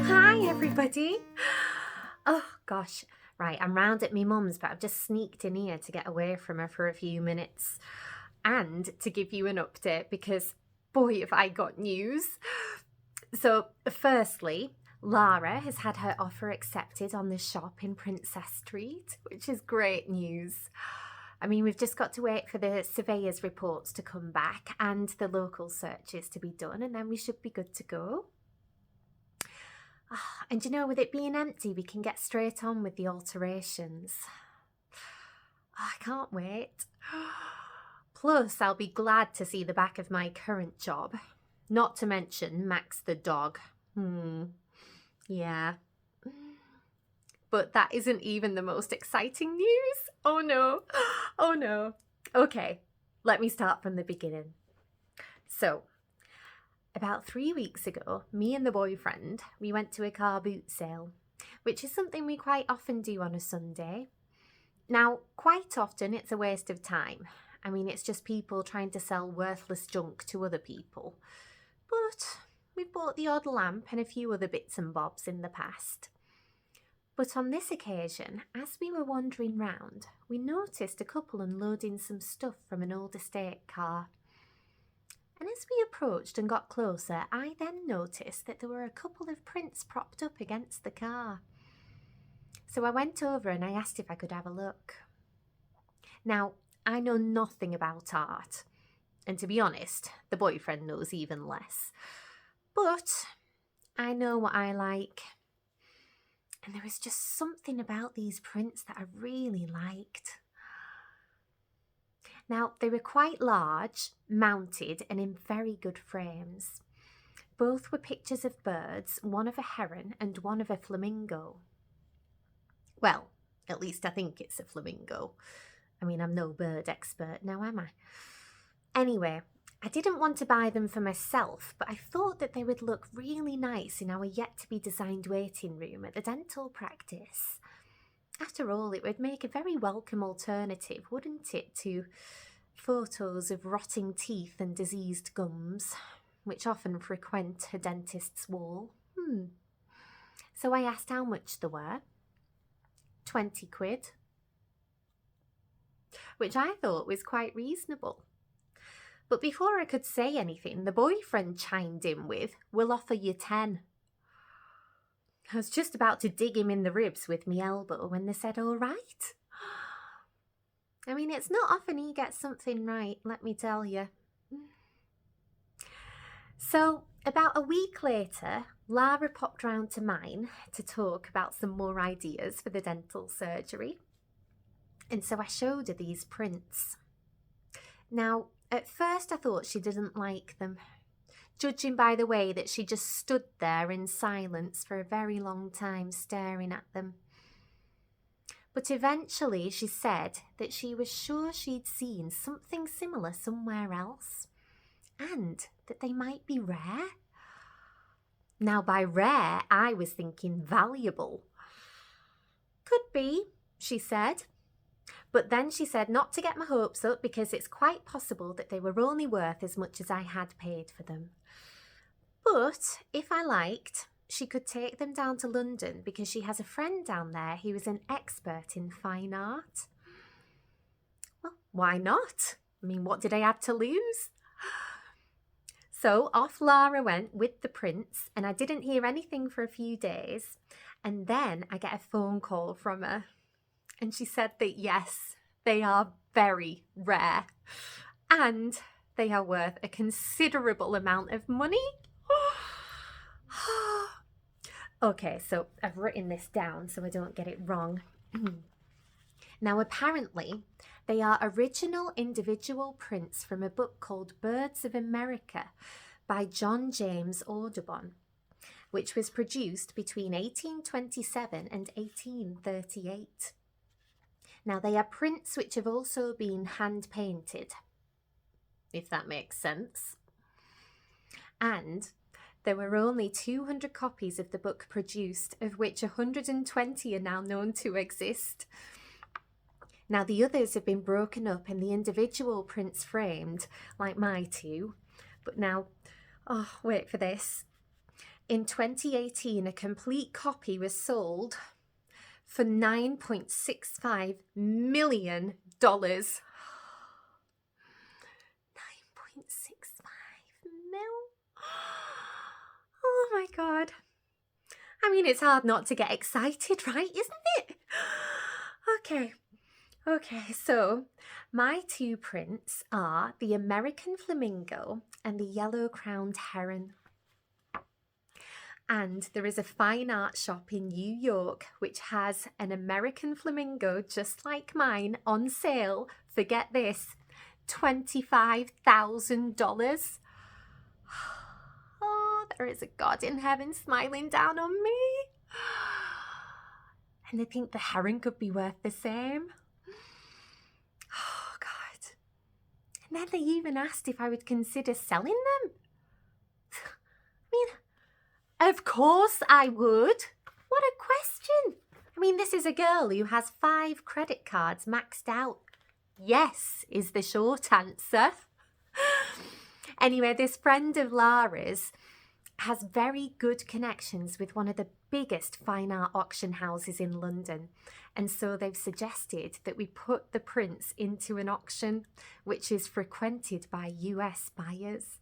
Hi everybody. Oh gosh, right, I'm round at my mum's, but I've just sneaked in here to get away from her for a few minutes and to give you an update because boy have I got news. So firstly, Lara has had her offer accepted on the shop in Princess Street, which is great news. I mean, we've just got to wait for the surveyor's reports to come back and the local searches to be done, and then we should be good to go. And you know, with it being empty, we can get straight on with the alterations. I can't wait. Plus, I'll be glad to see the back of my current job. Not to mention Max the dog. Yeah. But that isn't even the most exciting news. Oh no. Oh no. Okay, let me start from the beginning. So, about 3 weeks ago, me and the boyfriend, we went to a car boot sale, which is something we quite often do on a Sunday. Now, quite often it's a waste of time. I mean, it's just people trying to sell worthless junk to other people. But we've bought the odd lamp and a few other bits and bobs in the past. But on this occasion, as we were wandering round, we noticed a couple unloading some stuff from an old estate car. And as we approached and got closer, I then noticed that there were a couple of prints propped up against the car. So I went over and I asked if I could have a look. Now, I know nothing about art, and to be honest, the boyfriend knows even less. But I know what I like. And there was just something about these prints that I really liked. Now, they were quite large, mounted, and in very good frames. Both were pictures of birds, one of a heron and one of a flamingo. Well, at least I think it's a flamingo. I mean, I'm no bird expert now, am I? Anyway, I didn't want to buy them for myself, but I thought that they would look really nice in our yet-to-be-designed waiting room at the dental practice. After all, it would make a very welcome alternative, wouldn't it, to photos of rotting teeth and diseased gums, which often frequent a dentist's wall. So I asked how much they were. 20 quid. Which I thought was quite reasonable. But before I could say anything, the boyfriend chimed in with, "We'll offer you 10. I was just about to dig him in the ribs with me elbow when they said, "All right." I mean, it's not often he gets something right, let me tell you. So, about a week later, Lara popped round to mine to talk about some more ideas for the dental surgery. And so I showed her these prints. Now, at first I thought she didn't like them, judging by the way that she just stood there in silence for a very long time staring at them. But eventually she said that she was sure she'd seen something similar somewhere else, and that they might be rare. Now, by rare, I was thinking valuable. Could be, she said. But then she said not to get my hopes up because it's quite possible that they were only worth as much as I had paid for them. But if I liked, she could take them down to London because she has a friend down there who is an expert in fine art. Well, why not? I mean, what did I have to lose? So off Lara went with the prints, and I didn't hear anything for a few days. And then I get a phone call from her. And she said that yes, they are very rare and they are worth a considerable amount of money. Okay, so I've written this down so I don't get it wrong. Now, apparently, they are original individual prints from a book called Birds of America by John James Audubon, which was produced between 1827 and 1838. Now, they are prints which have also been hand-painted, if that makes sense. And there were only 200 copies of the book produced, of which 120 are now known to exist. Now, the others have been broken up and the individual prints framed, like my two. But now, oh, wait for this. In 2018, a complete copy was sold for $9.65 million. $9.65 mil? Oh my God. I mean, it's hard not to get excited, right? Isn't it? Okay, so my two prints are the American flamingo and the yellow-crowned heron. And there is a fine art shop in New York which has an American flamingo just like mine on sale for, get this, $25,000. Oh, there is a God in heaven smiling down on me. And I think the heron could be worth the same. Oh, God. And then they even asked if I would consider selling them. I mean, of course I would. What a question. I mean, this is a girl who has 5 credit cards maxed out. Yes is the short answer. Anyway, this friend of Lara's has very good connections with one of the biggest fine art auction houses in London. And so they've suggested that we put the prints into an auction which is frequented by US buyers.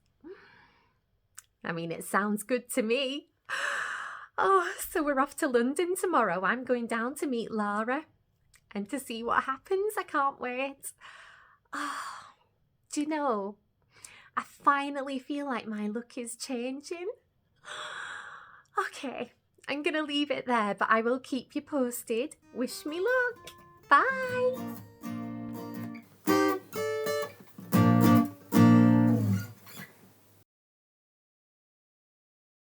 I mean, it sounds good to me. Oh, so we're off to London tomorrow. I'm going down to meet Lara and to see what happens. I can't wait. Oh, do you know, I finally feel like my look is changing. Okay, I'm going to leave it there, but I will keep you posted. Wish me luck. Bye.